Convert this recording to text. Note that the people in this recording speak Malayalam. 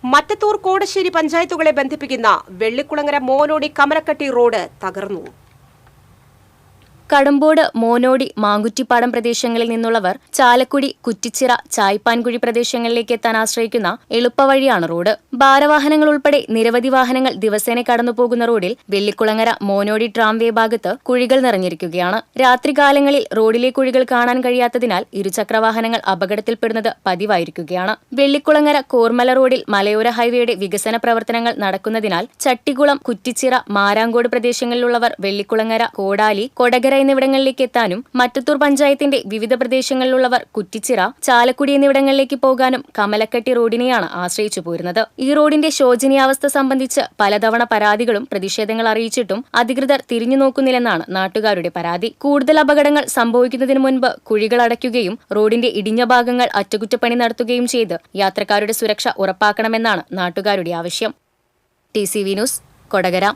മറ്റത്തൂർ കോടശ്ശേരി പഞ്ചായത്തുകളെ ബന്ധിപ്പിക്കുന്ന വെള്ളിക്കുളങ്ങര മോനോടി കമലക്കട്ടി റോഡ് തകർന്നു. കടമ്പോട്, മോനോടി, മാങ്കുറ്റിപ്പാടം പ്രദേശങ്ങളിൽ നിന്നുള്ളവർ ചാലക്കുടി, കുറ്റിച്ചിറ, ചായ്പാൻകുഴി പ്രദേശങ്ങളിലേക്ക് എത്താൻ ആശ്രയിക്കുന്ന എളുപ്പവഴിയാണ് റോഡ്. ഭാരവാഹനങ്ങൾ ഉൾപ്പെടെ നിരവധി വാഹനങ്ങൾ ദിവസേന കടന്നുപോകുന്ന റോഡിൽ വെള്ളിക്കുളങ്ങര മോനോടി ട്രാംവേ ഭാഗത്ത് കുഴികൾ നിറഞ്ഞിരിക്കുകയാണ്. രാത്രികാലങ്ങളിൽ റോഡിലെ കുഴികൾ കാണാൻ കഴിയാത്തതിനാൽ ഇരുചക്രവാഹനങ്ങൾ അപകടത്തിൽപ്പെടുന്നത് പതിവായിരിക്കുകയാണ്. വെള്ളിക്കുളങ്ങര കോർമല റോഡിൽ മലയോര ഹൈവേയുടെ വികസന പ്രവർത്തനങ്ങൾ നടക്കുന്നതിനാൽ ചട്ടികുളം, കുറ്റിച്ചിറ, മാരാങ്കോട് പ്രദേശങ്ങളിലുള്ളവർ വെള്ളിക്കുളങ്ങര, കോടാലി, കൊടകര എന്നിവിടങ്ങളിലേക്ക് എത്താനും മറ്റത്തൂർ പഞ്ചായത്തിന്റെ വിവിധ പ്രദേശങ്ങളിലുള്ളവർ കുറ്റിച്ചിറ, ചാലക്കുടി എന്നിവിടങ്ങളിലേക്ക് പോകാനും കമലക്കട്ടി റോഡിനെയാണ് ആശ്രയിച്ചു പോരുന്നത്. ഈ റോഡിന്റെ ശോചനീയാവസ്ഥ സംബന്ധിച്ച് പലതവണ പരാതികളും പ്രതിഷേധങ്ങൾ അറിയിച്ചിട്ടും അധികൃതർ തിരിഞ്ഞു നോക്കുന്നില്ലെന്നാണ് നാട്ടുകാരുടെ പരാതി. കൂടുതൽ അപകടങ്ങൾ സംഭവിക്കുന്നതിന് മുൻപ് കുഴികൾ അടയ്ക്കുകയും റോഡിന്റെ ഇടിഞ്ഞ ഭാഗങ്ങൾ അറ്റകുറ്റപ്പണി നടത്തുകയും ചെയ്ത് യാത്രക്കാരുടെ സുരക്ഷ ഉറപ്പാക്കണമെന്നാണ് നാട്ടുകാരുടെ ആവശ്യം. TCV news, Kodakara.